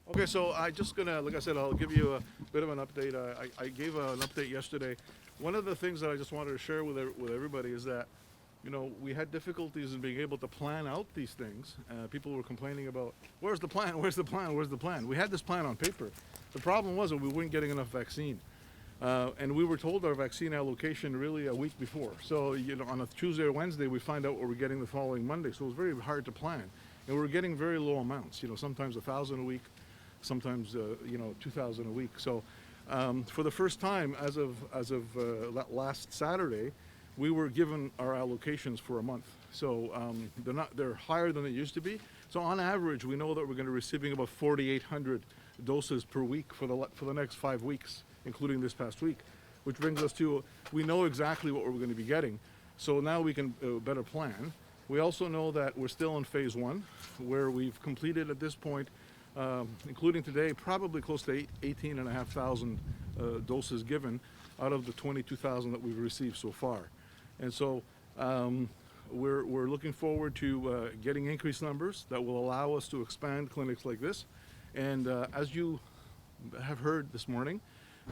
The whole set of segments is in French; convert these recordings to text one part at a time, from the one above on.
Okay, so I just gonna, like I said, I'll give you a bit of an update. I gave an update yesterday. One of the things that I just wanted to share with everybody is that, you know, we had difficulties in being able to plan out these things. People were complaining about, where's the plan, where's the plan, where's the plan? We had this plan on paper. The problem was that we weren't getting enough vaccine. And we were told our vaccine allocation really a week before. So, you know, on a Tuesday or Wednesday, we find out what we're getting the following Monday. So it was very hard to plan. And we were getting very low amounts, you know, sometimes 1,000 a week, sometimes, you know, 2,000 a week. So for the first time, as of last Saturday, we were given our allocations for a month. So they're higher than they used to be. So on average, we know that we're going to be receiving about 4,800 doses per week for the next 5 weeks, including this past week, which brings us to, we know exactly what we're going to be getting. So now we can better plan. We also know that we're still in phase 1, where we've completed at this point, including today, probably close to 18,500 doses given out of the 22,000 that we've received so far. And so we're looking forward to getting increased numbers that will allow us to expand clinics like this. And as you have heard this morning,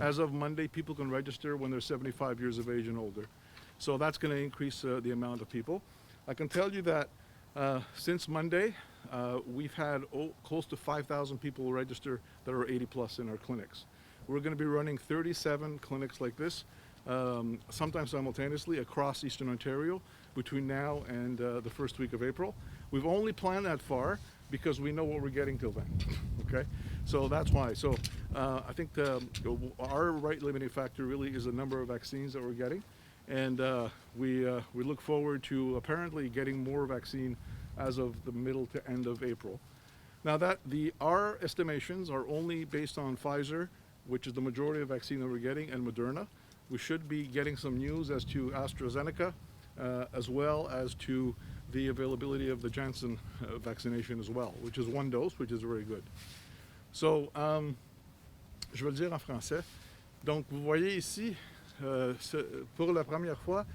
as of Monday, people can register when they're 75 years of age and older. So that's going to increase the amount of people. I can tell you that since Monday, we've had close to 5,000 people register that are 80 plus in our clinics. We're going to be running 37 clinics like this, sometimes simultaneously across Eastern Ontario between now and the first week of April. We've only planned that far because we know what we're getting till then. Okay, so that's why. So I think our right limiting factor really is the number of vaccines that we're getting. And we look forward to apparently getting more vaccine as of the middle to end of April. Now our estimations are only based on Pfizer, which is the majority of vaccine that we're getting, and Moderna. We should be getting some news as to AstraZeneca, as well as to the availability of the Janssen vaccination as well, which is 1 dose, which is very good. So, je vais le dire en français. Donc, vous voyez ici, pour la première fois,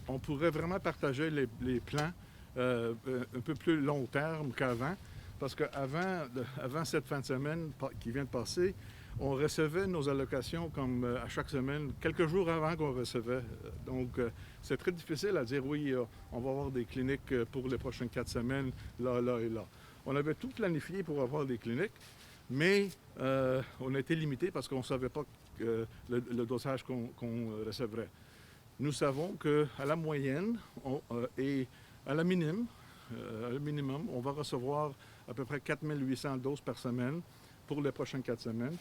on pourrait vraiment partager les plans un peu plus long terme qu'avant, parce qu'avant cette fin de semaine qui vient de passer, on recevait nos allocations comme à chaque semaine, quelques jours avant qu'on recevait. Donc, c'est très difficile à dire, oui, on va avoir des cliniques pour les prochaines 4 semaines, là, là et là. On avait tout planifié pour avoir des cliniques, mais on a été limité parce qu'on ne savait pas le dosage qu'on recevrait. Nous savons qu'à la moyenne et à la minimum, on va recevoir à peu près 4800 doses par semaine pour les prochaines 4 semaines.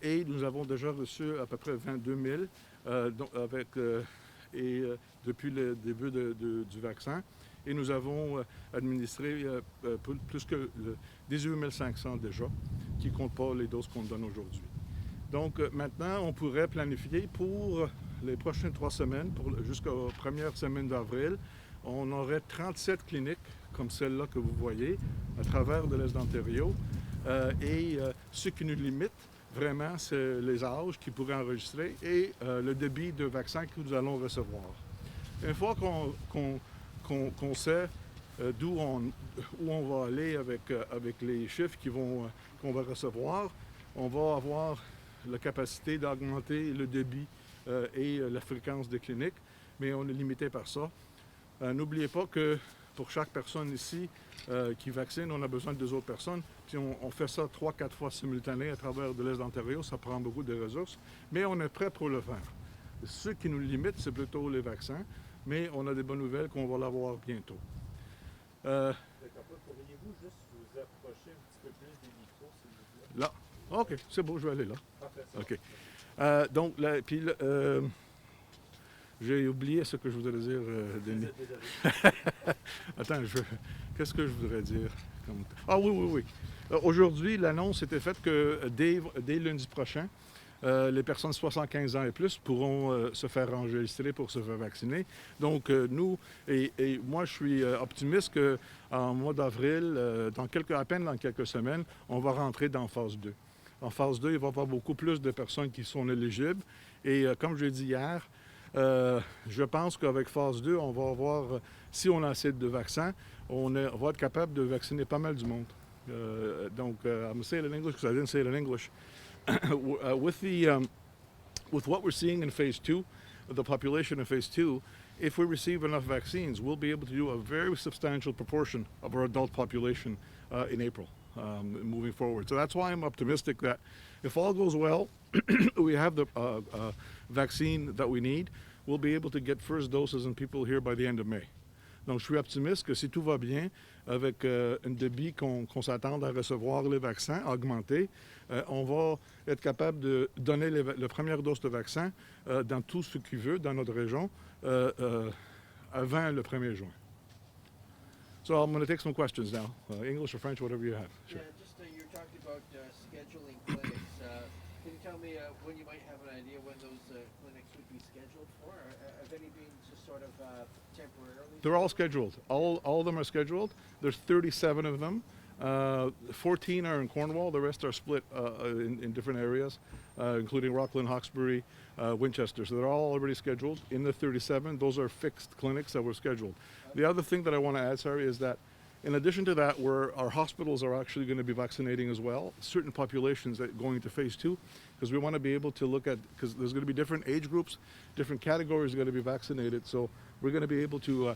Et nous avons déjà reçu à peu près 22 000 depuis le début du vaccin. Et nous avons administré plus que 18 500 déjà, qui ne comptent pas les doses qu'on donne aujourd'hui. Donc maintenant, on pourrait planifier pour les prochaines 3 semaines, jusqu'aux premières semaines d'avril, on aurait 37 cliniques comme celle-là que vous voyez à travers de l'Est d'Ontario. Et ce qui nous limite, vraiment, c'est les âges qui pourraient enregistrer et le débit de vaccins que nous allons recevoir. Une fois qu'on sait où on va aller avec les chiffres qu'on va recevoir, on va avoir la capacité d'augmenter le débit et la fréquence des cliniques, mais on est limité par ça. N'oubliez pas que pour chaque personne ici qui vaccine, on a besoin de 2 autres personnes. Puis on fait ça 3-4 fois simultané à travers de l'Est d'Ontario, ça prend beaucoup de ressources, mais on est prêt pour le faire. Ce qui nous limite, c'est plutôt les vaccins, mais on a des bonnes nouvelles qu'on va l'avoir bientôt. D'accord. Pourriez-vous juste vous approcher un petit peu plus des micros, s'il vous plaît? Là. OK, c'est beau, je vais aller là. Parfait. OK. Donc, là, puis j'ai oublié ce que je voudrais dire, Denis. Attends, qu'est-ce que je voudrais dire? Ah oui. Aujourd'hui, l'annonce était faite que dès lundi prochain, les personnes de 75 ans et plus pourront se faire enregistrer pour se faire vacciner. Donc, nous, et moi, je suis optimiste qu'en mois d'avril, à peine dans quelques semaines, on va rentrer dans phase 2. En phase 2, il va y avoir beaucoup plus de personnes qui sont éligibles. Et comme je l'ai dit hier, je pense qu'avec phase 2, on va avoir, si on a assez de vaccins, on va être capable de vacciner pas mal du monde. I'm going to say it in English because I didn't say it in English. With what we're seeing in phase 2, the population in phase 2, if we receive enough vaccines, we'll be able to do a very substantial proportion of our adult population in April, moving forward. So that's why I'm optimistic that if all goes well, we have the vaccine that we need, we'll be able to get first doses in people here by the end of May. Donc, je suis optimiste que si tout va bien, avec une débit qu'on s'attende à recevoir les vaccins augmentés, on va être capable de donner la première dose de vaccin dans tout ce qui veut, dans notre région, avant le 1er juin. So I'm going to take some questions now, English or French, whatever you have. Sure. Yeah, just you're talking about scheduling clinics. Can you tell me when you might have an idea when those clinics would be scheduled for? Have any been just sort of temporarily? They're all scheduled. All of them are scheduled. There's 37 of them. 14 are in Cornwall. The rest are split in different areas, including Rockland, Hawkesbury, Winchester. So they're all already scheduled. In the 37, those are fixed clinics that were scheduled. The other thing that I want to add, sorry, is that in addition to that, our hospitals are actually going to be vaccinating as well, certain populations that going to phase 2, because we want to be able to look at, because there's going to be different age groups, different categories are going to be vaccinated. So we're going to be able to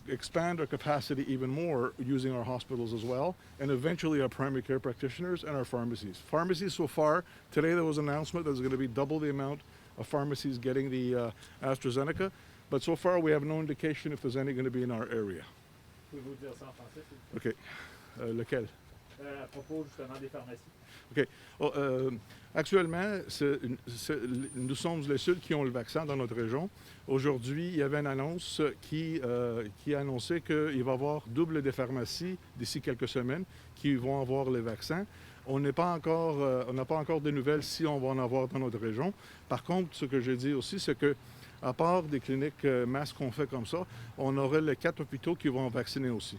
expand our capacity even more using our hospitals as well, and eventually our primary care practitioners and our pharmacies. Pharmacies so far, today there was an announcement that there's going to be double the amount of pharmacies getting the AstraZeneca, but so far we have no indication if there's any going to be in our area. Pouvez-vous dire ça en français, s'il vous plaît? OK. Lequel? À propos justement des pharmacies. OK. Actuellement, nous sommes les seuls qui ont le vaccin dans notre région. Aujourd'hui, il y avait une annonce qui annonçait qu'il va y avoir double des pharmacies d'ici quelques semaines qui vont avoir les vaccins. On n'a pas encore de nouvelles si on va en avoir dans notre région. Par contre, ce que j'ai dit aussi, c'est que à part des cliniques masse qu'on fait comme ça, on aurait les 4 hôpitaux qui vont vacciner aussi.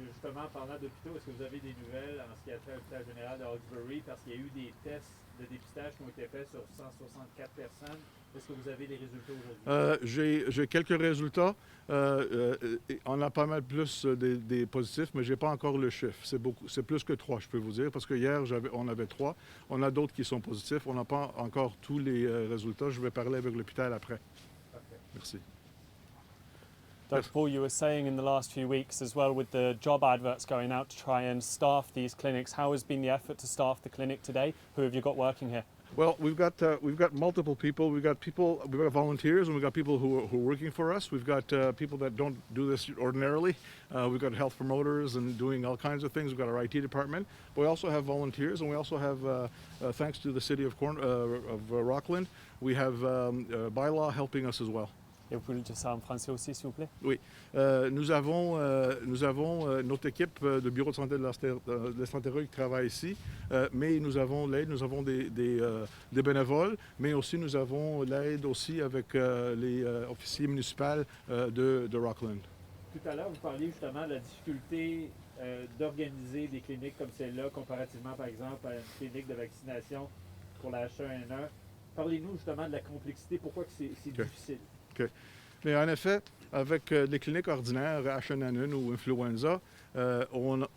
Justement, parlant d'hôpitaux, est-ce que vous avez des nouvelles en ce qui a trait à l'hôpital général de Hawkesbury? Parce qu'il y a eu des tests de dépistage qui ont été faits sur 164 personnes. Est-ce que vous avez des résultats aujourd'hui? J'ai quelques résultats. On a pas mal plus des positifs, mais je n'ai pas encore le chiffre. C'est plus que 3, je peux vous dire, parce que hier, on avait 3. On a d'autres qui sont positifs. On n'a pas encore tous les résultats. Je vais parler avec l'hôpital après. Parfait. Merci. Dr. Paul, you were saying in the last few weeks as well with the job adverts going out to try and staff these clinics, how has been the effort to staff the clinic today? Who have you got working here? Well, we've got multiple people. We've got volunteers, and we've got people who are working for us. We've got people that don't do this ordinarily. We've got health promoters and doing all kinds of things. We've got our IT department. But we also have volunteers, and we also have, thanks to the city of Rockland, we have bylaw helping us as well. Et vous pouvez le dire ça en français aussi, s'il vous plaît? Oui. Nous avons notre équipe de bureau de santé de l'Estantéreux qui travaille ici, mais nous avons l'aide, nous avons des bénévoles, mais aussi nous avons l'aide aussi avec les officiers municipaux de Rockland. Tout à l'heure, vous parliez justement de la difficulté d'organiser des cliniques comme celle-là, comparativement par exemple à une clinique de vaccination pour la H1N1. Parlez-nous justement de la complexité, pourquoi que c'est difficile? OK. Mais en effet, avec les cliniques ordinaires, H1N1 ou influenza,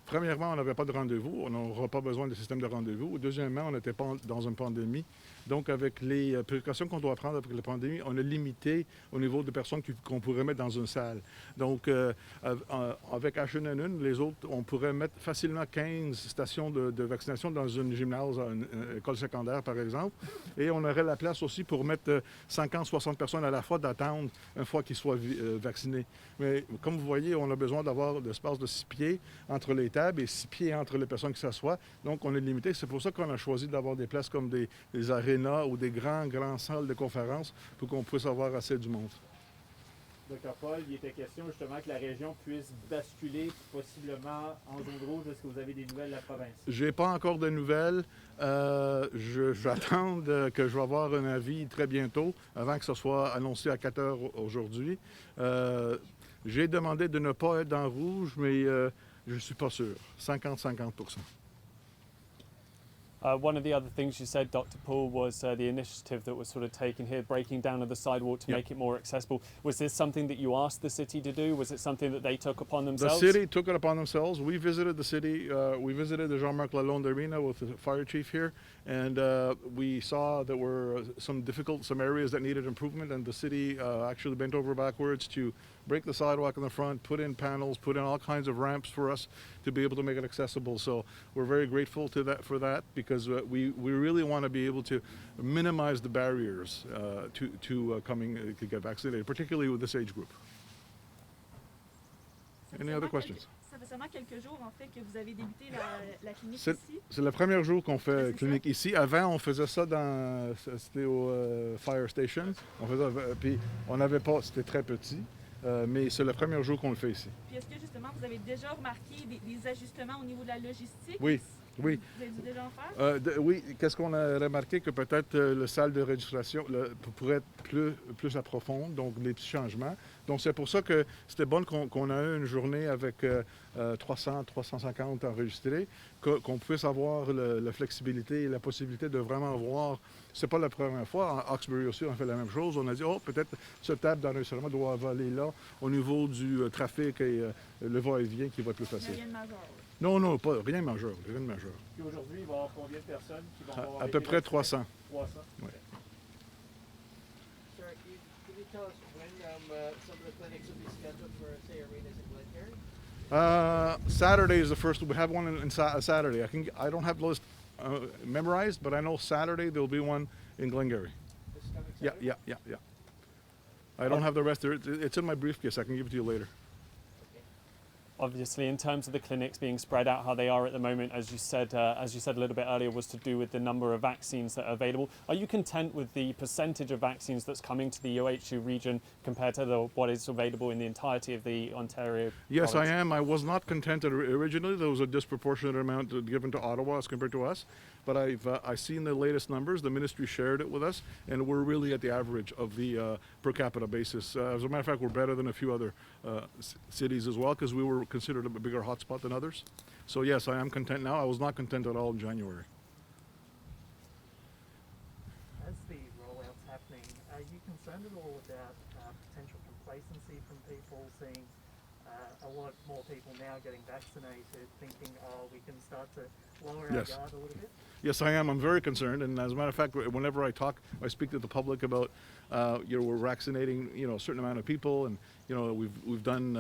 premièrement, on n'avait pas de rendez-vous. On n'aura pas besoin de système de rendez-vous. Deuxièmement, on n'était pas dans une pandémie. Donc, avec les précautions qu'on doit prendre avec la pandémie, on est limité au niveau de personnes qu'on pourrait mettre dans une salle. Donc, avec H1N1, les autres, on pourrait mettre facilement 15 stations de vaccination dans une gymnase, une école secondaire, par exemple. Et on aurait la place aussi pour mettre 50-60 personnes à la fois d'attendre une fois qu'ils soient vaccinés. Mais comme vous voyez, on a besoin d'avoir l'espace de 6 pieds entre les tables et 6 pieds entre les personnes qui s'assoient. Donc, on est limité. C'est pour ça qu'on a choisi d'avoir des places comme des arénas ou des grandes salles de conférence pour qu'on puisse avoir assez du monde. Dr Paul, il était question justement que la région puisse basculer possiblement en zone rouge. Est-ce que vous avez des nouvelles de la province? J'ai pas encore de nouvelles. J'attends que je vais avoir un avis très bientôt, avant que ce soit annoncé à 4 heures aujourd'hui. J'ai demandé de ne pas être dans rouge, mais je ne suis pas sûr. 50-50%. One of the other things you said, Dr. Paul, was the initiative that was sort of taken here, breaking down of the sidewalk to Yep. make it more accessible. Was this something that you asked the city to do? Was it something that they took upon The themselves? city took it upon themselves. We visited the city. We visited the Jean-Marc Lalonde arena with the fire chief here, and we saw there were some areas that needed improvement, and the city actually bent over backwards to break the sidewalk in the front, put in panels, put in all kinds of ramps for us to be able to make it accessible. So we're very grateful to that for that, because we really want to be able to minimize the barriers to coming to get vaccinated, particularly with this age group. Ça fait Any other seulement questions? Ça fait seulement quelques jours en fait que vous avez débuté la clinique C'est ici. c'est le premier jour qu'on Ouais, fait c'est clinique ici. Avant, on faisait ça c'était au Fire Station. On faisait, puis on n'avait pas, c'était très petit, mais c'est le premier jour qu'on le fait ici. Puis est-ce que justement vous avez déjà remarqué des ajustements au niveau de la logistique? Oui, oui. Vous avez dû déjà en faire? Oui, qu'est-ce qu'on a remarqué? Que peut-être le salle de registration pourrait être plus approfondie, donc des petits changements. Donc c'est pour ça que c'était bon qu'on a eu une journée avec 300-350 enregistrés, qu'on puisse avoir la flexibilité et la possibilité de vraiment voir. C'est pas la première fois. En Hawkesbury aussi, on a fait la même chose. On a dit, oh, peut-être ce table d'enregistrement doit aller là au niveau du trafic et le va-et-vient qui va être plus Mais facile. rien de majeur. Non, pas rien de majeur, rien de majeur. Puis aujourd'hui, il va y avoir combien de personnes qui vont avoir À été peu près vaccinées? 300. 300. Ouais. Sir, can you tell us when some of the clinics will be scheduled for, say, arenas in Glengarry? Saturday is the first. We have one in Saturday. I don't have the list memorized, but I know Saturday there'll be one in Glengarry. This coming Yeah, Saturday? yeah. I don't have the rest. It's in my briefcase. I can give it to you later. Obviously, in terms of the clinics being spread out how they are at the moment, as you said a little bit earlier, was to do with the number of vaccines that are available. Are you content with the percentage of vaccines that's coming to the OHU region compared to what is available in the entirety of the Ontario Yes, province? I am. I was not contented originally. There was a disproportionate amount given to Ottawa as compared to us. But I've seen the latest numbers. The ministry shared it with us, and we're really at the average of the per capita basis. As a matter of fact, we're better than a few other cities as well, because we were considered a bigger hotspot than others. So yes, I am content now. I was not content at all in January. As the rollout's happening, are you concerned at all about potential complacency from people seeing a lot more people now getting vaccinated, thinking, oh, we can start to lower Yes. our guard a little bit? Yes, I am. I'm very concerned, and as a matter of fact, whenever I speak to the public about, we're vaccinating, a certain amount of people, and we've done,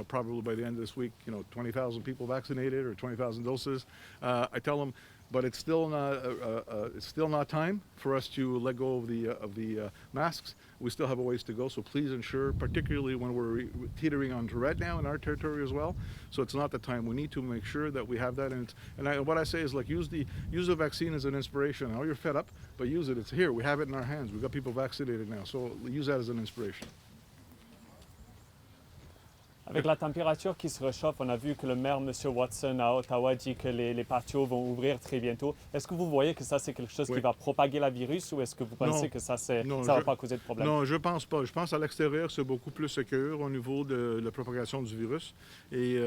probably by the end of this week, 20,000 people vaccinated or 20,000 doses. I tell them, but it's still not time for us to let go of the masks. We still have a ways to go, so please ensure, particularly when we're teetering on red now in our territory as well. So it's not the time. We need to make sure that we have that. What I say is, like, use the vaccine as an inspiration. Now you're fed up, but use it. It's here. We have it in our hands. We've got people vaccinated now, so use that as an inspiration. Avec la température qui se réchauffe, on a vu que le maire, M. Watson, à Ottawa, dit que les patios vont ouvrir très bientôt. Est-ce que vous voyez que ça, c'est quelque chose Oui. qui va propager la virus, ou est-ce que vous pensez Non. que ça Non, ne va pas causer de problème? Non, je pense pas. Je pense à l'extérieur, c'est beaucoup plus sécure au niveau de la propagation du virus. Et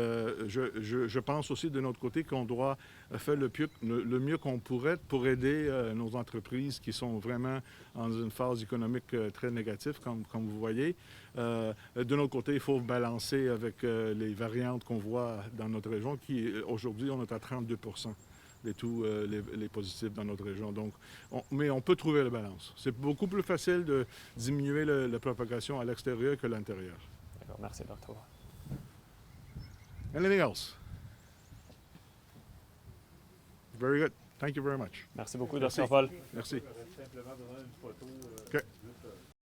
je pense aussi de notre côté qu'on doit faire le mieux qu'on pourrait pour aider nos entreprises qui sont vraiment dans une phase économique très négative, comme vous voyez. De notre côté, il faut balancer avec les variantes qu'on voit dans notre région, qui aujourd'hui, on est à 32% de tous les positifs dans notre région. Donc, mais on peut trouver la balance. C'est beaucoup plus facile de diminuer la propagation à l'extérieur que à l'intérieur. D'accord, merci, Dr. Anything else? Very good. Thank you very much. Merci beaucoup, Merci. Dr. Paul. Merci. J'aurais simplement besoin d'une photo. OK.